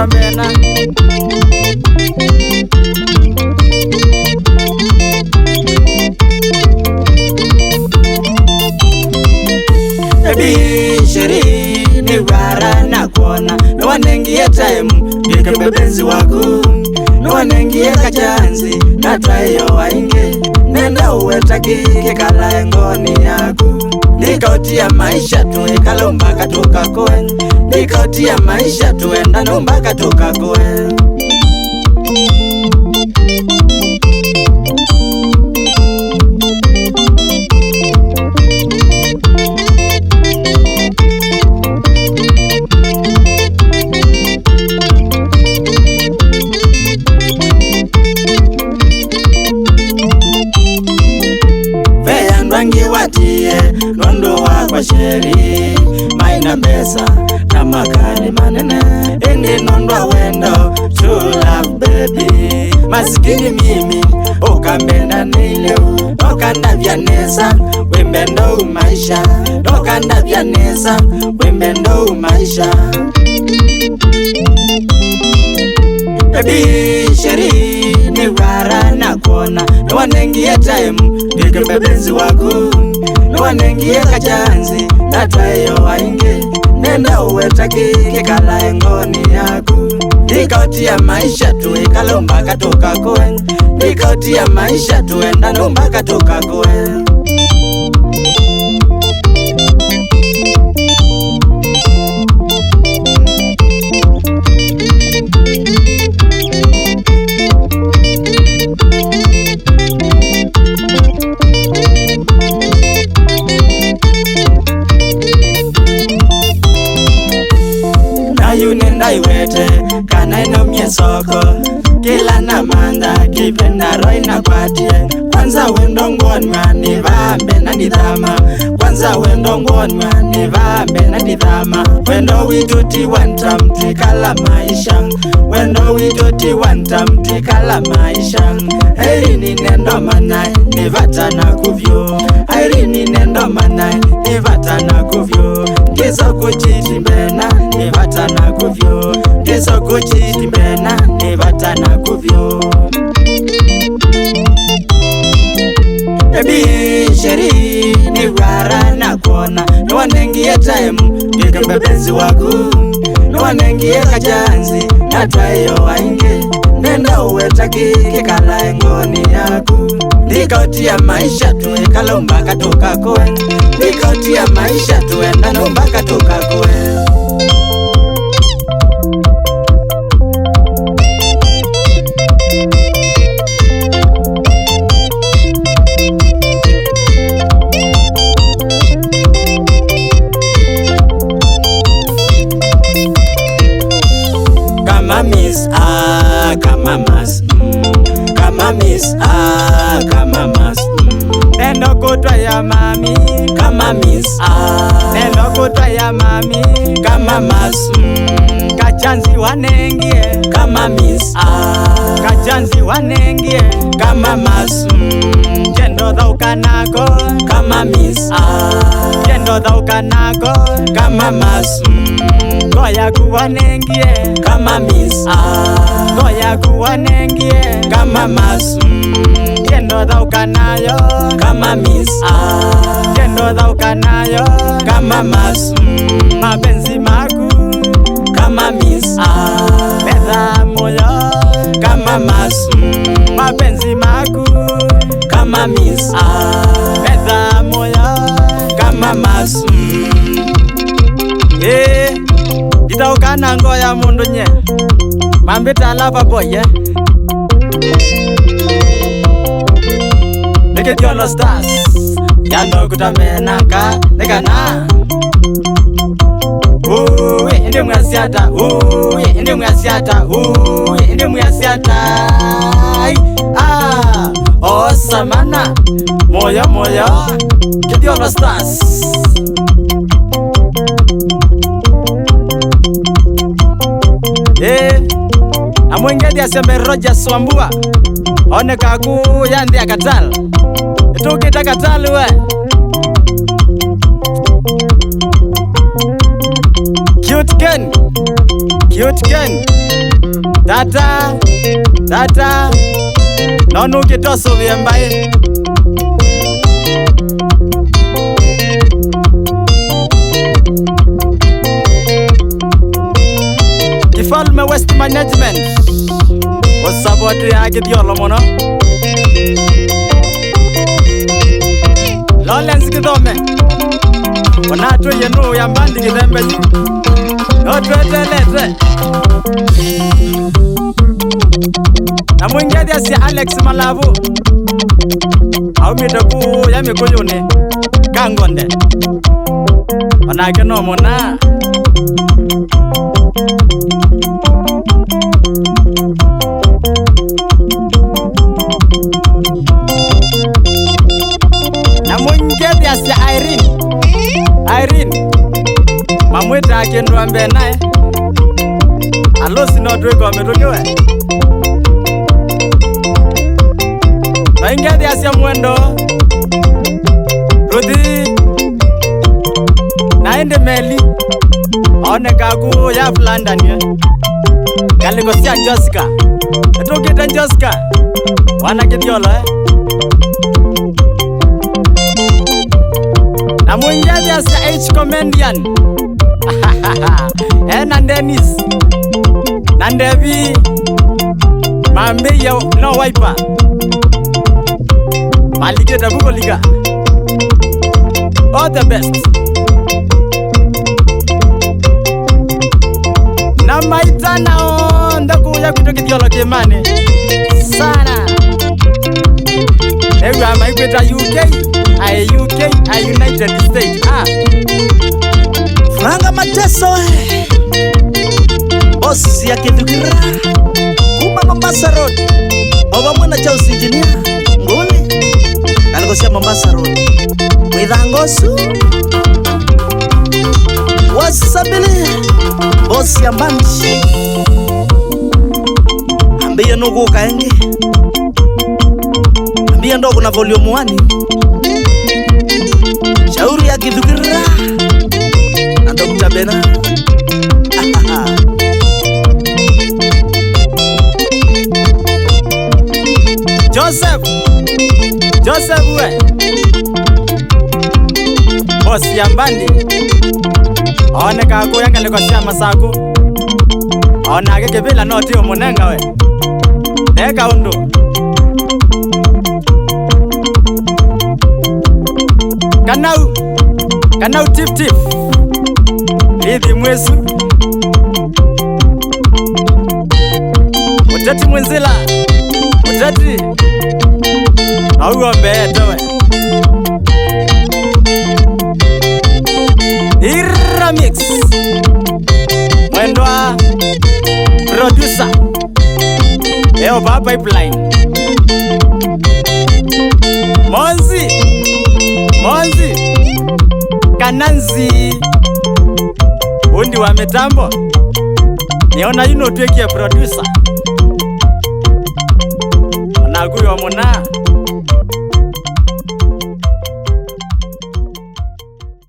kutambena Ebi sheri ni wara na kuona no wanengie time ndike benzi wako no wanengie kachanzi na twayo wainge nenda uwetaki kala ngoni yako nikautia maisha tu ikalomba katoka koe nikautia maisha tu enda nomba katoka koe nondo wa sheri maina mesa na makali manene indi nondo wendo true love baby masikini mimi ukambenda nileo okanda vyanesa wembendo maisha okanda vyanesa wembendo maisha Baby sheri ni wara na kuona no wanengie time ndike benzi wako no wanengie kachanzi na twayo wainge nenda uwetaki kala ngoni yako nikautia maisha tu ikalomba katoka koe nikautia maisha tu enda nomba katoka koe Nenda iwete kana inomye soko kila na manda kipenda roi na kwatie kwanza wendo ngonwa ni vambe na nidhama kwanza wendo ngonwa ni vambe na nidhama wendo wituti wanta mtikala maisha wendo wituti wanta mtikala maisha heri ni nendo manai ni vata na kuvyo heri ni nendo manai ni vata na kuvyo kiso kuchiti mbena ni vata na kuvyo kiso kuchiti mbena ni vata na kuvyo Baby sheri ni wara na kuona no wanengie time ndike benzi wako no wanengie kachanzi na twayo wainge nenda uwetaki kala ngoni yako nikautia maisha tu ikalomba katoka koe nikautia maisha tu enda nomba katoka koe Kama miss kama mas kama miss kama mas nendo kutwa ya mami kama miss nendo kutwa ya mami kama mas kachanzi wanengie kama miss kachanzi wanengie kama mas jendo dhaukanako kama miss jendo dhaukanako kama mas goya kuwanengie kama miss goya kuwanengie kama mas jendo dhaukanayo kama miss jendo dhaukanayo kama mas mapenzi maku kama miss medha moyo kama mas mapenzi maku kama miss medha moyo kama mas Itaukana ngoya mundu nye mambita lava boye Nike diolo stars Yando kutamenaka Nekana Uwe indi mwasiata Uwe indi mwasiata Uwe indi mwasiata Osamana Moyo moyo Kidiolo stars Amwengedi asembe Rogers Wambua One kaku yandi akatal Tukita katal we Cute Ken Tata Nonu kitoso viembaye Kifalme West Management Wasaboti yake diolo mono Lawrence Kidome Wanatu yenu ya mbandi kidembe Notwetelete Na mwingedi ya si Alex Malavu Au mitaku ya mikuyuni Kangonde Wanake no mona Na mwingedi ya si Irene Mamwita akendwa mbenae Alosi notweko wametukiwe Waingedi asia mwendo Ruthi Naende meli Aone kaku ya London ye Kaliko siya Jessica Eto kita Jessica Wana kitiolo Na mwingedi asia H comedian Nandenis Nandevi Mambe ya no wiper Malike da buko liga All the best Na maitana Ndaku ya kutoki diolo kemane Sana Ewe ama ikweta UK United States Franga Mateso Boss ya Kidukira Kuma Mombasa Road Oba mwana cha usinjinia Nguli Nalikosia Mombasa Road Mwithangosu Wasabili Boss ya Manji Ambia nugu ukaenge Ambia ndogo na volume 1 Shauri ya Kidukira Na Dr. Bena Joseph we Boss ya mbandi Aone kako yanga liko siya masaku Aone ake kebila noti umunenga we Eka undu Kanau tif Lithi mwesu Uteti mwenzila Uteti Auwa mbeetowe Iramix Mwendwa Producer Eo pa pipeline Monzi Kananzi Undi wa mitambo Niona yuno tuekia producer Naguyo muna